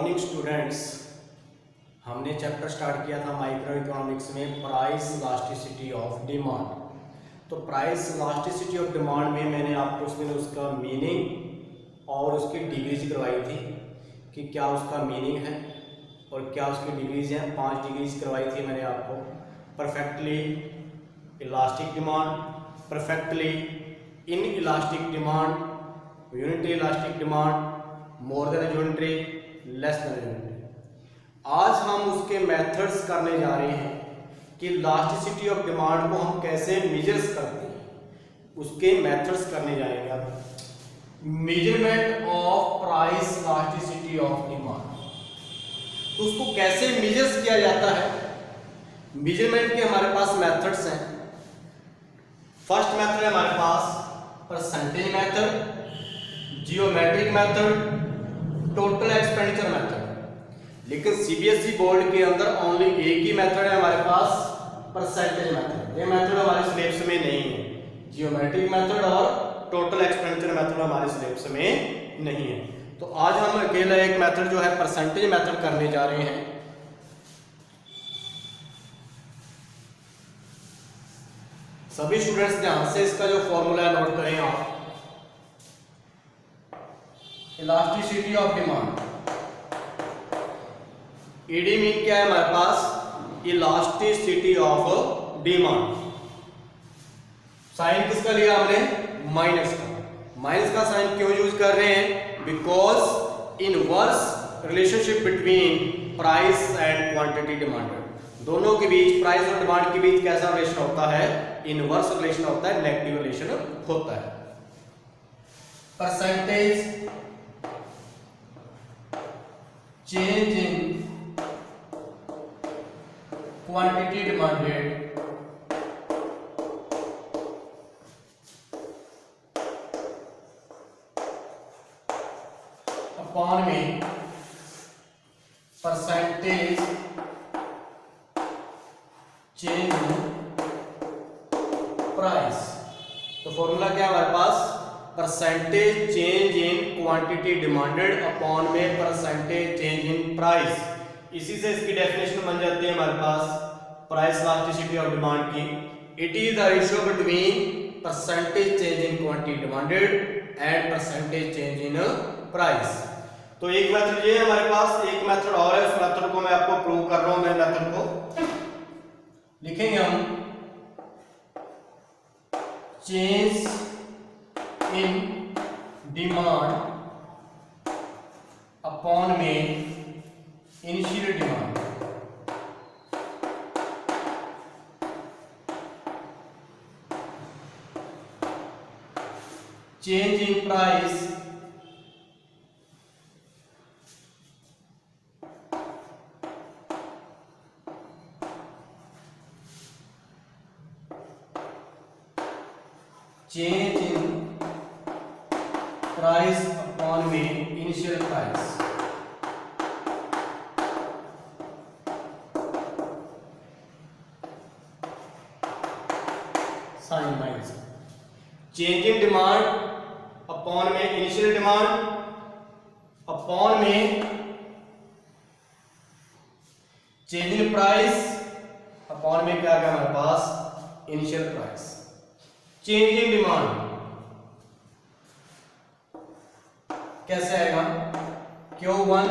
Morning students. हमने chapter start किया था माइक्रो इकोनॉमिक्स में प्राइस इलास्टिसिटी ऑफ डिमांड। तो प्राइस इलास्टिसिटी ऑफ डिमांड में मैंने आपको उस दिन उसका मीनिंग और उसकी डिग्रीज करवाई थी कि क्या उसका मीनिंग है और क्या उसकी डिग्रीज हैं। 5 डिग्रीज करवाई थी मैंने आपको। Perfectly elastic demand, perfectly in elastic demand, unitary elastic demand, more than unitary, less than unitary. आज हम उसके मेथड्स करने जा रहे हैं कि इलास्टिसिटी ऑफ डिमांड को हम कैसे मेजर्स करते हैं, उसके मेथड्स करने जाएंगे आप। Measurement of price elasticity of demand, तो उसको कैसे मेजर्स किया जाता है। मेजरमेंट के हमारे पास मेथड्स हैं। फर्स्ट मेथड है हमारे पास percentage method, geometric method, total expenditure method. लेकिन सीबीएसई बोर्ड के अंदर ओनली एक ही मेथड है हमारे पास, परसेंटेज मेथड। ये मेथड हमारे सिलेबस में नहीं है। जियोमेट्रिक मेथड और टोटल एक्सपेंडिचर मेथड हमारे सिलेबस में नहीं है। तो आज हम अकेला एक मेथड जो है परसेंटेज मेथड करने जा रहे हैं। सभी स्टूडेंट्स ध्यान से इसका जो फॉर्मूला नोट करें आप। Elasticity of demand, ED mean क्या है हमारे पास, इलास्टिसिटी ऑफ डिमांड। साइन किसका लिया हमने, माइनस का। माइनस का साइन क्यों यूज कर रहे हैं, because inverse relationship between price and quantity demanded. दोनों के बीच, प्राइस और डिमांड के बीच कैसा रिलेशन होता है, इनवर्स रिलेशन होता है, नेगेटिव रिलेशन होता है। Percentage change in quantity demanded upon में परसेंटेज चेंज इन प्राइस। तो फॉर्मूला क्या है हमारे पास, percentage change in quantity demanded upon में परसेंटेज चेंज इन प्राइस। इसी से इसकी डेफिनेशन बन जाती है हमारे पास प्राइस इलास्टिसिटी ऑफ डिमांड की। It is the ratio between percentage change in quantity demanded and percentage change in price. तो एक मेथड ये है हमारे पास, एक मेथड और है। उस मेथड को मैं आपको प्रूव कर रहा हूं। मेरे मेथड को लिखेंगे हम, चेंज इन डिमांड अपॉन में initial demand. Change in price change in price upon में initial price. Sign minus change in demand upon में इनिशियल डिमांड अपॉन में चेंज इन प्राइस अपॉन में क्या क्या हमारे पास, initial price. Change in demand कैसे आएगा, Q1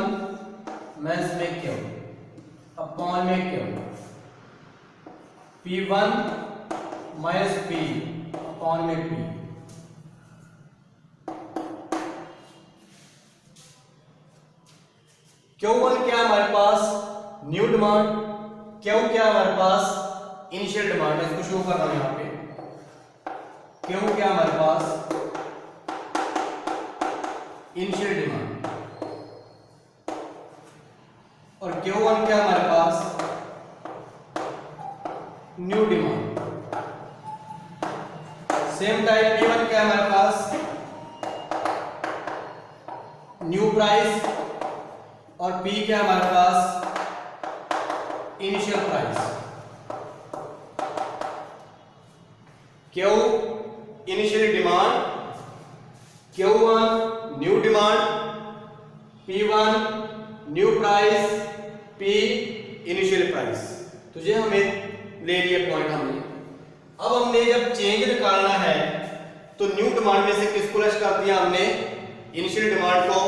माइनस में Q अपॉन में Q, P1 minus P upon में P। Q1 क्या है हमारे पास, न्यू डिमांड। Q क्या है हमारे पास, इनिशियल डिमांड। इसको शो कर रहा हूं यहां पे। Q क्या हमारे पास, इनिशियल डिमांड, और Q1 क्या हमारे पास, new demand. Same type P1 क्या हमारे पास, न्यू प्राइस, और P क्या हमारे पास, initial price. Q initial demand, Q1 new demand, P1 new price, P initial price. तो ये हमें ले लिए पॉइंट हमने। अब हमने जब चेंज निकालना है तो न्यू डिमांड में से किसको लेस कर दिया हमने, इनिशियल डिमांड को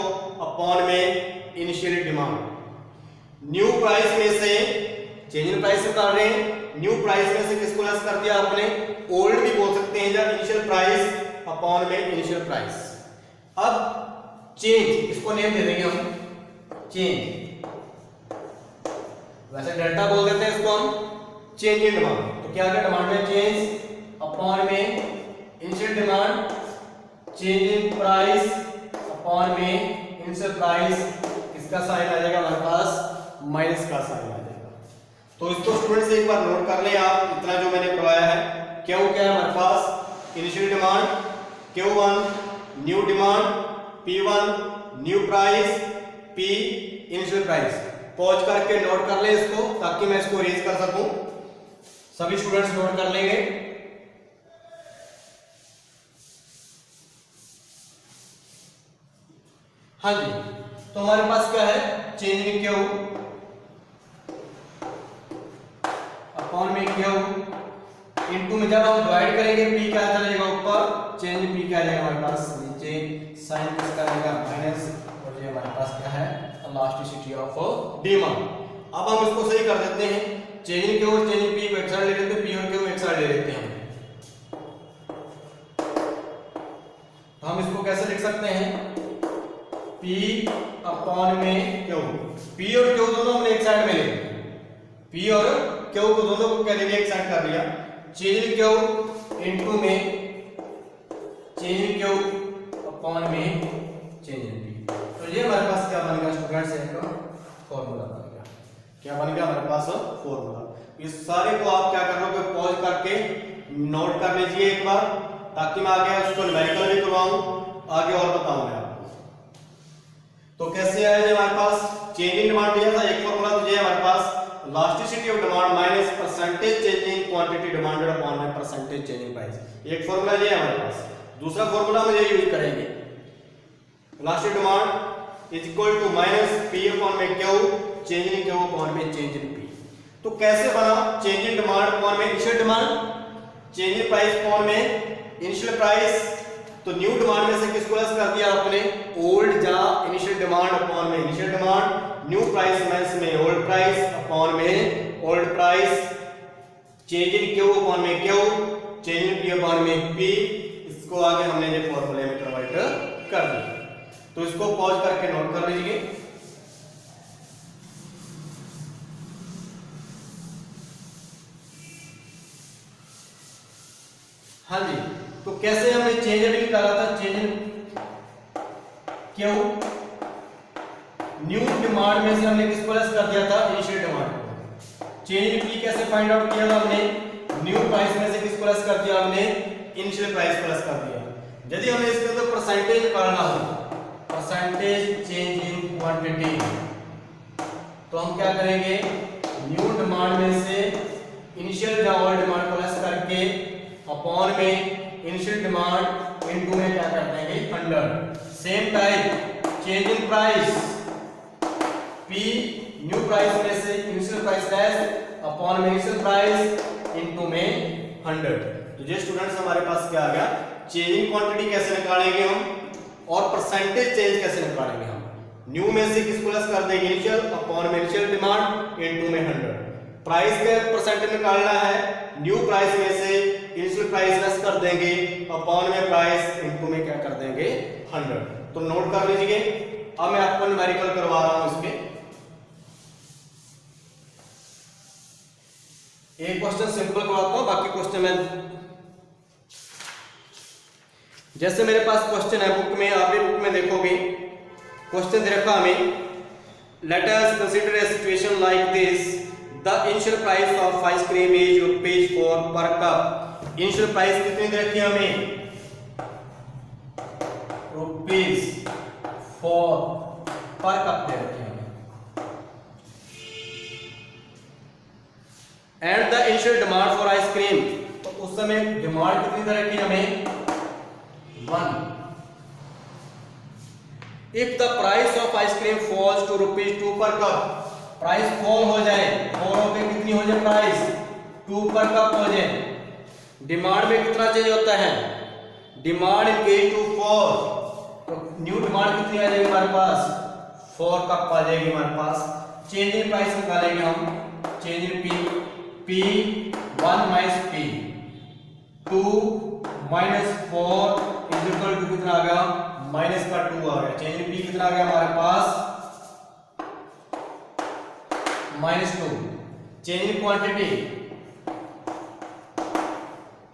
अपॉन में इनिशियल डिमांड। न्यू प्राइस में से चेंज इन प्राइस निकाल रहे हैं, न्यू प्राइस में से किसको लेस कर दिया आपने, ओल्ड भी बोल सकते हैं जब इनिशियल प्राइस अपॉन में इनिशियल प्राइस। अब चेंज, इसको नेम दे देंगे हम चेंज, वैसे डेल्टा बोल देते हैं इसको हम, चेंज इन डिमांड। तो क्या क्या डिमांड में चेंज अपॉन में initial demand, change in price upon में इनिशियल प्राइस, किसका साइन आ जाएगा हमारे पास, माइनस का साइन आ जाएगा। तो इसको स्टूडेंट्स एक बार नोट कर लें आप, इतना जो मैंने करवाया है। क्यों क्या है हमारे पास, initial demand Q1 new demand, P1 new price, P initial price. Pause करके नोट कर लें इसको ताकि मैं इसको रेज कर सकूं, सभी स्टूडेंट्स नोट कर लेंगे। हाँ जी, तो हमारे पास क्या है, चेंज इन Q अपॉन में Q इनटू में जब हम डिवाइड करेंगे P क्या चलेगा ऊपर, चेंज P क्या जाएगा हमारे पास नीचे, साइन किसका रहेगा माइनस, और ये हमारे पास क्या है, इलास्टिसिटी ऑफ डिमांड। अब हम इसको सही कर देते हैं, चेंज इन Q और चेंज इन P को एक साइड ले लेते हैं, P और Q एक साइड ले लेते हैं। तो हम इसको कैसे लिख सकते हैं, P अपॉन में Q, P और Q दोनों हमने एक साइड में ले लिया, P और Q को दोनों को क्या ले लिया, एक साइड कर लिया, चेंज इन Q इनटू में चेंज इन Q अपॉन में चेंज इन P। तो ये हमारे पास क्या बनेगा स्टूडेंट्स, एक फॉर्मूला बनेगा। क्या बनेगा हमारे पास, फॉर्मूला। इस सारे को आप क्या कर लो, पॉज करके नोट कर लीजिए एक बार, ताकि मैं आगे उसको न्यूमेरिकल भी करवाऊं, आगे और बताऊं मैं आपको। तो कैसे आया हमारे पास, चेंज इन डिमांड दिया था एक फॉर्मूला, तो ये हमारे पास elasticity of demand minus percentage change in quantity demanded upon में परसेंटेज चेंज इन प्राइस, एक फॉर्मूला ये है हमारे पास। दूसरा फॉर्मूला हम ये यूज करेंगे, elastic demand is equal to minus P upon में Q, change in Q upon में चेंज इन P। तो कैसे बना, चेंज इन डिमांड अपॉन में initial demand, change in price upon में इनिशियल प्राइस। तो न्यू डिमांड में से किसको लेस कर दिया आपने, ओल्ड जा इनिशियल डिमांड अपॉन में इनिशियल डिमांड, न्यू प्राइस में ओल्ड प्राइस अपॉन में old price, change in Q upon में Q, change in P upon में P। इसको आगे हमने ये फॉर्मूले में कन्वर्ट कर दिया। तो इसको पॉज करके नोट कर लीजिए। हाँ जी, तो कैसे हमने चेंज अभी निकाला था, change in Q new demand में से हमने किसको लेस कर दिया था, इनिशियल डिमांड को। चेंज इन P कैसे फाइंड आउट किया था हमने, न्यू प्राइस में से किसको लेस कर दिया हमने, इनिशियल प्राइस को लेस कर दिया। यदि हमें इसके अंदर परसेंटेज निकालना हो, परसेंटेज चेंज इन क्वांटिटी, तो हम क्या करेंगे, न्यू डिमांड में से इनिशियल या ओल्ड डिमांड को लेस करके अपॉन में इनिशियल डिमांड इनटू में क्या कर देंगे 100। Same type change in price, P new price में से इनिशियल प्राइस लेस अपॉन में इनिशियल प्राइस इनटू में 100। तो ये स्टूडेंट्स हमारे पास क्या आ गया, चेंज इन क्वांटिटी कैसे निकालेंगे हम और परसेंटेज चेंज कैसे निकालेंगे हम। न्यू में से किसको लेस कर देंगे, इनिशियल अपॉन में इनिशियल डिमांड इनटू में 100। प्राइस का परसेंटेज निकालना है, न्यू प्राइस में से इनिशियल प्राइस लेस कर देंगे अपॉन में प्राइस इनटू में क्या कर देंगे 100। तो नोट कर लीजिए। अब मैं आपको न्यूमेरिकल करवा रहा हूं इसके। एक क्वेश्चन सिंपल करवाता हूं, बाकी क्वेश्चन मैं जैसे मेरे पास क्वेश्चन है बुक में, आप भी बुक में देखोगे क्वेश्चन दे रखा हमें, let us consider a situation like this, the initial price of ice cream is ₹4 पर कप। इनिशियल प्राइस कितनी दे रखी है हमें, ₹4 पर कप दे रखी है हमें। And the initial demand for ice cream, तो उस समय डिमांड कितनी दे रखी है हमें 1। If the price of ice cream falls to ₹2 per cup, price fall हो जाए, फॉल होकर कितनी हो जाए प्राइस 2 पर कप हो जाए, डिमांड में कितना चेंज होता है, डिमांड इंक्रीज टू 4, तो न्यू डिमांड कितनी आ जाएगी हमारे पास 4 कप आ जाएगी हमारे पास। चेंज इन प्राइस निकालेंगे हम, change in P 1 minus P 2 minus 4 is equal to कितना आ गया माइनस का 2 आ गया। चेंज इन पी कितना आ गया हमारे पास -2। Change in quantity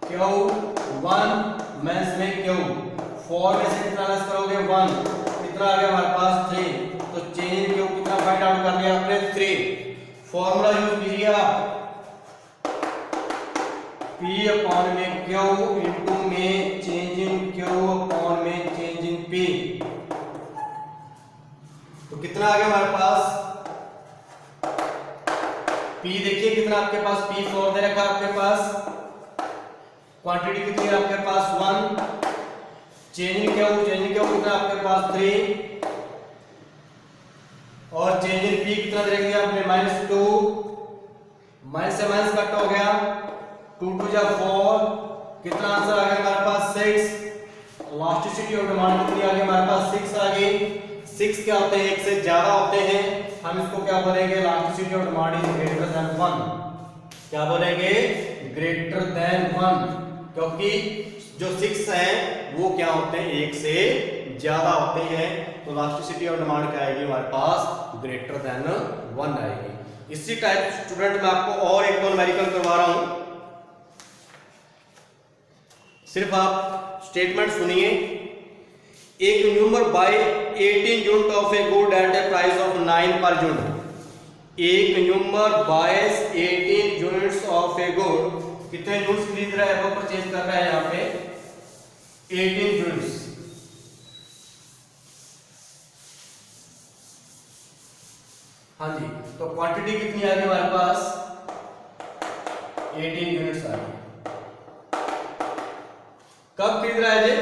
Q1 minus में Q 4 में से कितना लेस करोगे 1, कितना आ गया हमारे पास 3, तो चेंज इन Q कितना फाइंड आउट कर लिया आपने 3। फॉर्मूला यूज कीजिए आप P अपॉन में Q इनटू में चेंज इन Q अपॉन में चेंज इन P, तो कितना आ गया हमारे पास P देखिए कितना आपके पास P4 दे रखा आपके पास, क्वांटिटी कितनी है आपके पास 1, चेंज इन Q कितना आपके पास 3 और चेंज इन P कितना दे दिया आपने -2, माइनस से माइनस कट हो गया 2 2 जा 4, कितना आंसर आ गया हमारे पास 6। इलास्टिसिटी ऑफ डिमांड कितनी आ गई हमारे पास 6 आ गई। 6 क्या होते हैं, एक से ज्यादा होते हैं, हम इसको क्या बोलेंगे elasticity of demand is greater than 1, क्या बोलेंगे ग्रेटर देन 1, क्योंकि जो 6 हैं वो क्या होते हैं एक से ज्यादा होते हैं, तो इलास्टिसिटी ऑफ डिमांड क्या आएगी हमारे पास ग्रेटर देन 1 आएगी। इसी टाइप स्टूडेंट मैं आपको और एक दो न्यूमेरिकल करवा रहा हूं, सिर्फ आप स्टेटमेंट सुनिए। एक consumer buy 18 unit of a good at a price of 9 per unit. एक consumer buys 18 units of a good, कितने यूनिट्स खरीद रहा है वो परचेज कर रहा है यहाँ पे 18 यूनिट्स। हाँ जी, तो क्वांटिटी कितनी आ गई हमारे पास 18 यूनिट्स आ गई। कब खरीद रहा है जी,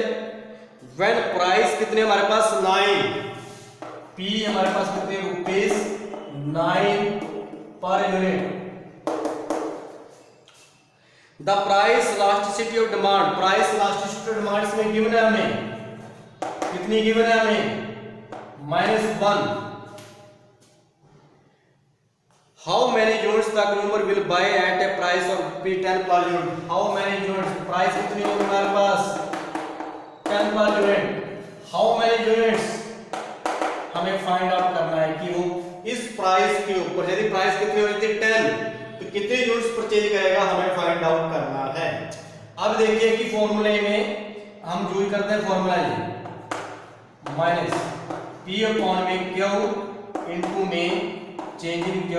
व्हेन प्राइस कितने हमारे पास 9, P हमारे पास कितने ₹9 per unit. The price elasticity of demand, price elasticity of demand इसमें गिवन है हमें, कितनी गिवन है हमें -1। How many units the consumer will buy at a price of ₹10 per unit. How many units, price कितनी होगी हमारे पास 10 per unit. How many units हमें फाइंड आउट करना है कि वो इस प्राइस के ऊपर, यदि प्राइस कितनी हो जाती है 10, तो कितने यूनिट्स परचेज करेगा हमें फाइंड आउट करना है। अब देखिए कि फॉर्मूले में हम यूज करते हैं फॉर्मूला ये माइनस P अपॉन में Q इनटू में चेंज इन Q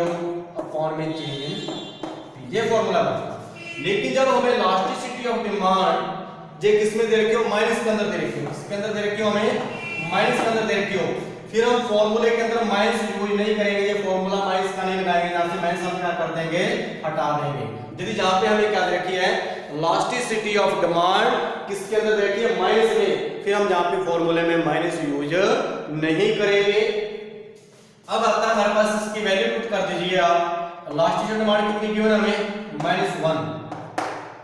अपॉन में चेंज इन P, ये फॉर्मूला बना। लेकिन जब हमें इलास्टिसिटी ऑफ डिमांड ये किसमें दे रखी हो, माइनस के अंदर दे रखी हो, किसके अंदर दे रखी हो हमें माइनस के अंदर दे रखी हो, फिर हम फॉर्मूले के अंदर माइनस यूज नहीं करेंगे, ये फॉर्मूला माइनस का नहीं लगाएंगे, यहां से माइनस हम क्या कर देंगे हटा देंगे। यदि जहां पे हमें क्या दे रखी है इलास्टिसिटी ऑफ डिमांड किसके अंदर दे रखी है माइनस में, फिर हम जहां पे फॉर्मूले में माइनस यूज नहीं करेंगे। अब आता है हमारे पास इसकी वैल्यू पुट कर दीजिए आप। इलास्टिसिटी ऑफ डिमांड कितनी गिवन हमें -1,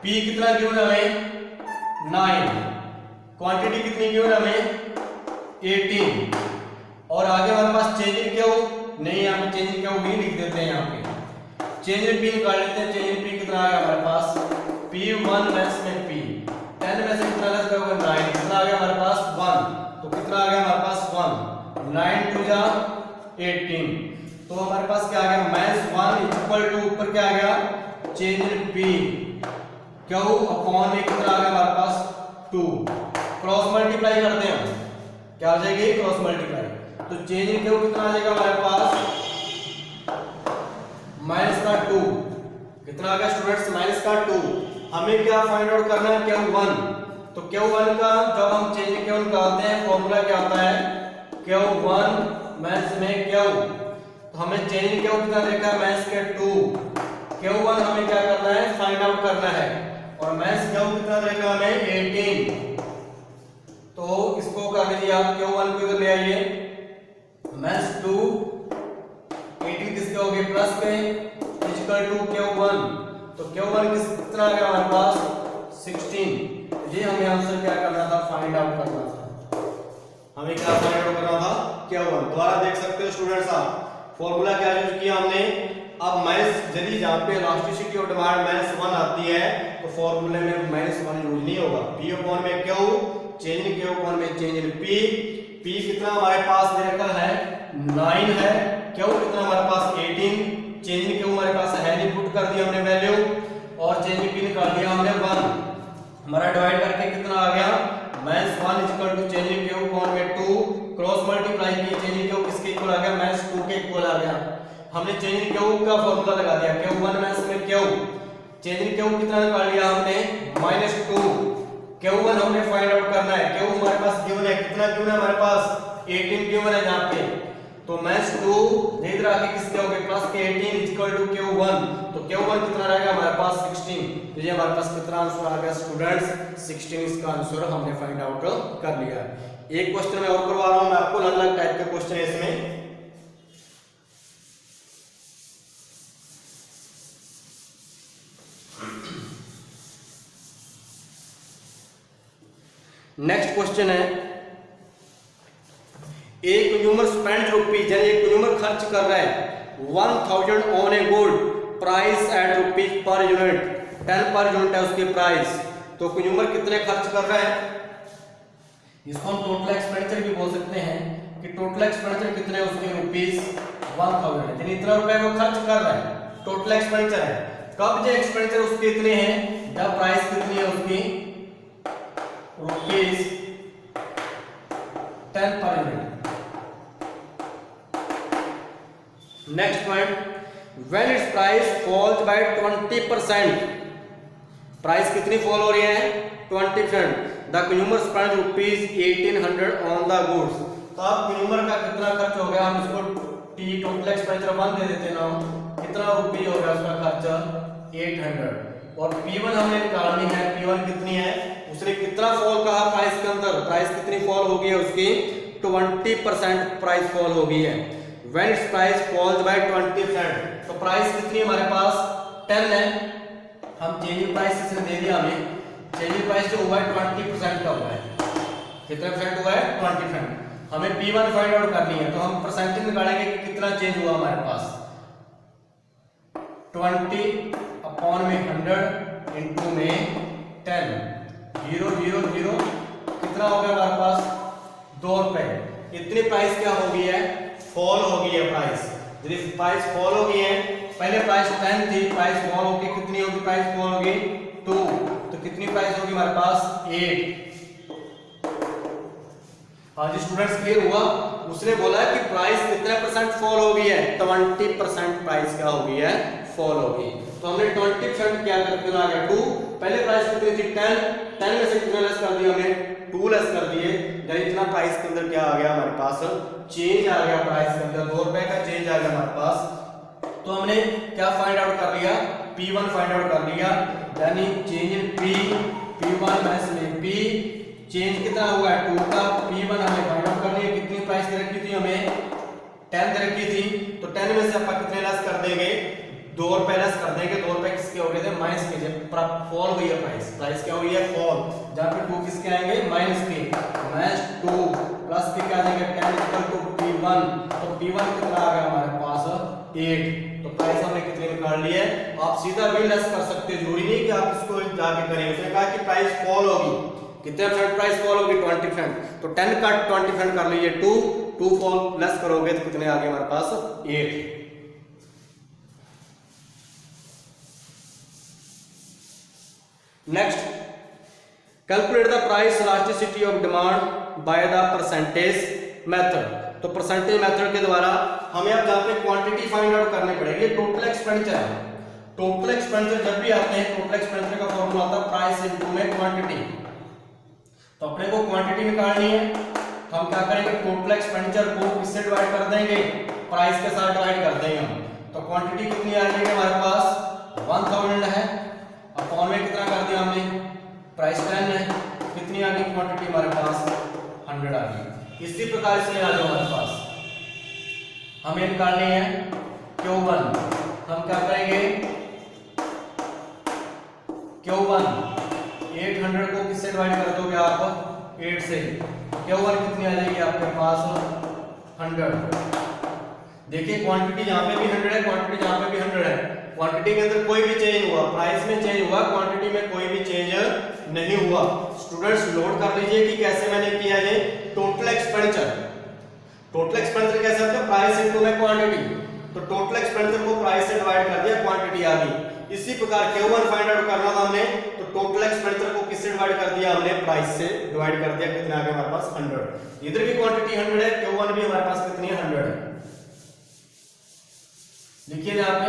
P कितना गिवन हमें 9, क्वांटिटी कितनी गिवन हमें 18, और आगे हमारे पास चेंज इन Q नहीं, यहाँ पे चेंज इन Q भी लिख देते हैं, यहाँ पे चेंज इन P निकाल लेते हैं। चेंज इन P कितना आ गया हमारे पास P1 माइनस में P 10 में से कितना लेस करोगे 9, कितना आ गया हमारे पास 1, तो कितना आ गया हमारे पास 1, 9 2 जा 18, तो हमारे पास क्या आ गया -1 इक्वल टू ऊपर क्या आ गया change in P Q upon में कितना आ गया हमारे पास 2, क्रॉस मल्टीप्लाई करते हैं, क्या हो जाएगी क्रॉस मल्टीप्लाई, तो चेंज इन Q कितना आ जाएगा हमारे पास -2, कितना आ गया स्टूडेंट्स -2। हमें क्या फाइंड आउट करना है Q1, तो Q1 का जब हम चेंज इन Q निकालते हैं फॉर्मूला क्या होता है Q1 माइनस में Q, तो हमें चेंज इन Q कितना देखा है -2, Q1 हमें क्या करना है फाइंड आउट करना है, और -Q कितना देखा हमें 18, तो इसको कर लीजिए आप Q1 को इधर ले आइए, माइनस 2 18 किसके हो गए प्लस के इक्वल टू Q1। तो Q1 कितना आ गया हमारे पास 16। ये हमें आंसर क्या करना था, फाइंड आउट करना था। हमें क्या फाइंड आउट करना था, Q1। दोबारा देख सकते हो स्टूडेंट्स आप फॉर्मूला क्या यूज किया हमने। अब माइनस यदि जहाँ पे इलास्टिसिटी ऑफ डिमांड -1 आती है तो फॉर्मूले में -1 यूज नहीं होगा। P अपॉन में Q, change in Q upon में चेंज इन P। P कितना हमारे पास दे रखा है 9 है, Q कितना हमारे पास 18, चेंज इन Q हमारे पास है नहीं, पुट कर दिया हमने वैल्यू और चेंज इन P निकाल दिया हमने 1। हमारा डिवाइड करके कितना आ गया -1 equal to change in Q upon में 2, क्रॉस मल्टीप्लाई किया चेंज इन Q किसके इक्वल आ गया -2 के इक्वल आ गया। हमने चेंज इन Q का फॉर्मूला लगा दिया, Q1 माइनस में Q, चेंज इन Q कितना निकाल लिया हमने -2। Q1 हमने फाइंड आउट करना है, Q हमारे पास गिवन है, कितना गिवन है हमारे पास 18 गिवन है यहाँ पे। तो -2 इधर आके किसके हो गए प्लस के 18 इक्वल टू Q1। तो Q1 कितना रहेगा हमारे पास 16। तो ये हमारे पास कितना आंसर आ गया स्टूडेंट्स 16। इसका आंसर हमने फाइंड आउट कर लिया। एक क्वेश्चन मैं और करवा रहा हूं मैं आपको, अलग अलग टाइप के क्वेश्चन है इसमें। नेक्स्ट क्वेश्चन है, एक कंज्यूमर स्पेंड रुपीज, यानी एक कंज्यूमर खर्च कर रहा है 1000 on a good, price at rupees per unit, 10 per unit है उसकी प्राइस। तो कंज्यूमर कितने खर्च कर रहा है, इसको हम टोटल एक्सपेंडिचर भी बोल सकते हैं कि टोटल एक्सपेंडिचर कितने उसके रुपीज 1000 है, यानी इतना रुपए वो खर्च कर रहा है, टोटल एक्सपेंडिचर है। कब जो एक्सपेंडिचर उसके इतने हैं, जब प्राइस कितनी है उसकी rupees 10 per unit. Next point, when its price falls by 20%, price कितनी फॉल हो रही है 20%, the consumer spend rupees 1800 on the goods. तो अब कंज्यूमर का कितना खर्च हो गया, हम इसको टी टोटल एक्सपेंडिचर 1 दे देते ना, कितना रुपये हो गया उसका खर्च 800। और P1 हमने निकालनी है, P1 कितनी है, उसने कितना फॉल कहा प्राइस के अंदर, प्राइस कितनी फॉल हो गई है उसकी 20% प्राइस फॉल हो गई है। When its price falls by 20%, तो प्राइस कितनी हमारे पास 10 है, हम चेंज प्राइस इसने दे दिया हमें, चेंज प्राइस जो हुआ है 20% का हुआ है, कितना परसेंट हुआ है 20%। हमें P1 फाइंड आउट करनी है, तो हम परसेंटेज निकालेंगे कि कितना चेंज हुआ हमारे पास 20 अपॉन में 100 इंटू में 10, 0 0 0 कितना हो गया हमारे पास 2 रुपए। इतनी प्राइस क्या हो गई है, फॉल हो गई है प्राइस। यदि प्राइस फॉल हो गई है, पहले प्राइस 10 थी, प्राइस फॉल हो गई, कितनी होगी प्राइस फॉल होगी 2, तो कितनी प्राइस होगी हमारे पास 8। हाँ जी स्टूडेंट्स क्लियर हुआ। उसने बोला कि प्राइस कितने परसेंट फॉल हो गई है, 20% प्राइस क्या हो गई है फॉल हो गई। तो हमने 20% क्या करके आ गया 2, पहले प्राइस कितनी थी 10 में से कितने लेस कर दिया हमने 2 लेस कर दिए, यानी इतना प्राइस के अंदर क्या आ गया हमारे पास चेंज आ गया, प्राइस के अंदर 2 रुपए का चेंज आ गया हमारे पास। तो हमने क्या फाइंड आउट कर लिया, P1 फाइंड आउट कर लिया, यानी चेंज इन P1 माइनस में P, चेंज कितना हुआ है 2 का, P1 हमें फाइंड आउट करनी है, कितनी प्राइस दे रखी थी हमें 10 दे रखी थी, तो 10 में से अपन कितने लेस कर देंगे 2 रुपए लेस कर देंगे, 2 रुपए किसके हो गए थे माइनस के, जब फॉल हुई है प्राइस, प्राइस क्या हुई है फॉल, जहां पे 2 किसके आएंगे माइनस के, -2 प्लस के क्या आ जाएगा 10 इक्वल टू P1, तो P1 कितना आ गया हमारे पास 8। तो प्राइस हमने कितनी निकाल ली है, आप सीधा भी लेस कर सकते हो, जरूरी नहीं कि आप इसको जाके करें। उसने कहा कि प्राइस फॉल होगी, कितने परसेंट प्राइस फॉल होगी 20%, तो 10 का 20% कर लीजिए 2 फॉल लेस करोगे तो कितने आ गए हमारे पास 8। Next, calculate the price elasticity of demand by the percentage method. तो परसेंटेज मेथड के द्वारा हमें अब जहां पे क्वांटिटी फाइंड आउट करनी पड़ेगी, टोटल एक्सपेंडिचर है। टोटल एक्सपेंडिचर जब भी आते हैं, टोटल एक्सपेंडिचर का फॉर्मूला आता है प्राइस इनटू में क्वांटिटी। तो अपने को क्वांटिटी निकालनी है, तो हम क्या करेंगे टोटल एक्सपेंडिचर को किससे डिवाइड कर देंगे, प्राइस के साथ डिवाइड कर देंगे हम। तो क्वांटिटी कितनी आ जाएगी हमारे पास 1000 है, अपॉन में कितना कर दिया हमने प्राइस 10 है, कितनी आ गई क्वांटिटी हमारे पास 100 आ गई। इसी प्रकार से आ जाओ हमारे पास हमें निकालनी है Q1। हम क्या करेंगे, Q1 800 को किससे डिवाइड कर दोगे आप, 8 से। Q1 कितनी आ जाएगी आपके पास, 100। देखिए क्वांटिटी यहाँ पे भी 100 है, क्वांटिटी यहाँ पे भी 100 है। क्वांटिटी के अंदर कोई भी चेंज हुआ, प्राइस में चेंज हुआ, क्वांटिटी में कोई भी चेंज नहीं हुआ। स्टूडेंट्स नोट कर लीजिए कि कैसे मैंने किया है। टोटल एक्सपेंडिचर कैसे होता है, प्राइस इनटू में क्वांटिटी। तो टोटल एक्सपेंडिचर को प्राइस से डिवाइड कर दिया, क्वांटिटी आ गई। इसी प्रकार Q1 फाइंड आउट करना था हमने, तो टोटल एक्सपेंडिचर को किससे डिवाइड कर दिया हमने, प्राइस से डिवाइड कर दिया। कितना आ गया हमारे पास, 100। इधर भी क्वांटिटी 100 है, Q1 भी हमारे पास कितनी है, 100 है। लिखिए यहाँ पे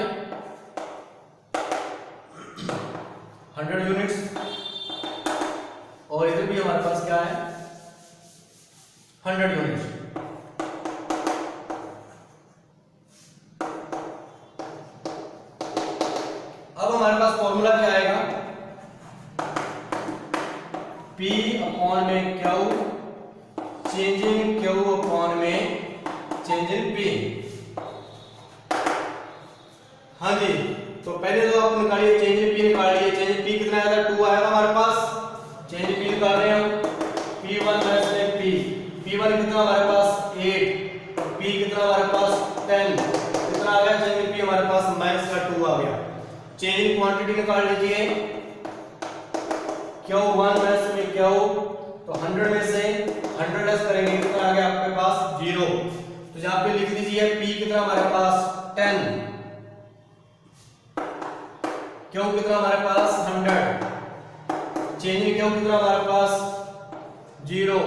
100 यूनिट्स, और इधर भी हमारे पास क्या है, 100 यूनिट्स। अब हमारे पास फॉर्मूला क्या आएगा, P अपॉन में Q, change in Q upon में चेंज इन P। हाँ जी, तो पहले तो आप निकालिए, चेंज इन P निकाल लिए। चेंज इन P कितना आया था, 2 आया था हमारे पास। चेंज इन P निकाल रहे हैं हम, P1 माइनस P। P1 कितना हमारे पास, 8। P कितना हमारे पास, 10। कितना आ गया, चेंज इन P हमारे पास माइनस का 2 आ गया। चेंज इन क्वांटिटी निकाल लीजिए, Q1 माइनस में Q, तो 100 में से 100 लेस करेंगे, कितना आ गया आपके पास, 0। तो यहाँ पे लिख दीजिए P कितना हमारे पास, 10। Q कितना हमारे पास, 100। चेंज इन Q कितना हमारे पास, 0।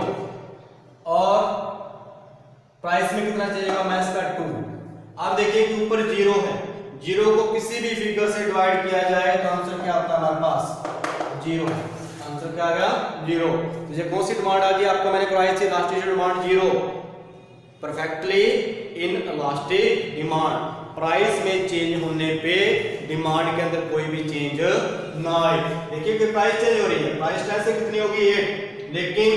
और प्राइस में कितना चाहिएगा, माइनस का 2। आप देखिए कि ऊपर 0 है, 0 को किसी भी फिगर से डिवाइड किया जाए तो आंसर क्या आता है हमारे पास, 0। आंसर क्या आ गया, 0। तो ये कौन सी डिमांड आ गई आपको, मैंने करवाई थी elastic demand 0। Perfectly in elastic demand, price में चेंज होने पे डिमांड के अंदर कोई भी चेंज ना आए। देखिए कि प्राइस चेंज हो रही है, प्राइस से कितनी होगी, 8, लेकिन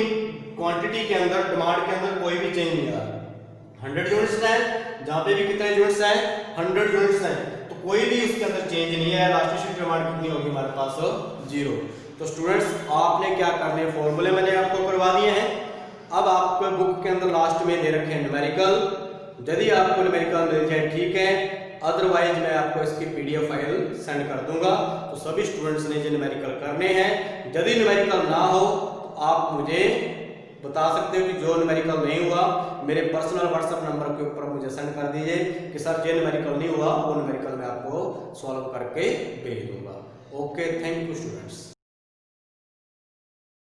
क्वांटिटी के अंदर, डिमांड के अंदर कोई भी चेंज नहीं आ रहा। 100 यूनिट्स है, जहां पे भी कितने यूनिट्स हैं, 100 यूनिट्स हैं, तो कोई भी उसके अंदर चेंज नहीं है। इलास्टिसिटी डिमांड कितनी होगी हमारे पास, 0। तो स्टूडेंट्स आपने क्या करने, फॉर्मूले मैंने आपको करवा दिए हैं। अब आपको बुक के अंदर लास्ट में दे रखे हैं न्यूमेरिकल। यदि आपको न्यूमेरिकल मिल जाए ठीक है, अदरवाइज मैं आपको इसकी PDF फाइल सेंड कर दूंगा। तो सभी स्टूडेंट्स ने जो न्यूमेरिकल करने हैं, यदि न्यूमेरिकल ना हो तो आप मुझे बता सकते हो कि जो न्यूमेरिकल नहीं हुआ, मेरे पर्सनल व्हाट्सएप नंबर के ऊपर मुझे सेंड कर दीजिए कि सर जो न्यूमेरिकल नहीं हुआ वो न्यूमेरिकल मैं आपको सॉल्व करके भेज दूंगा। Okay, thank you students.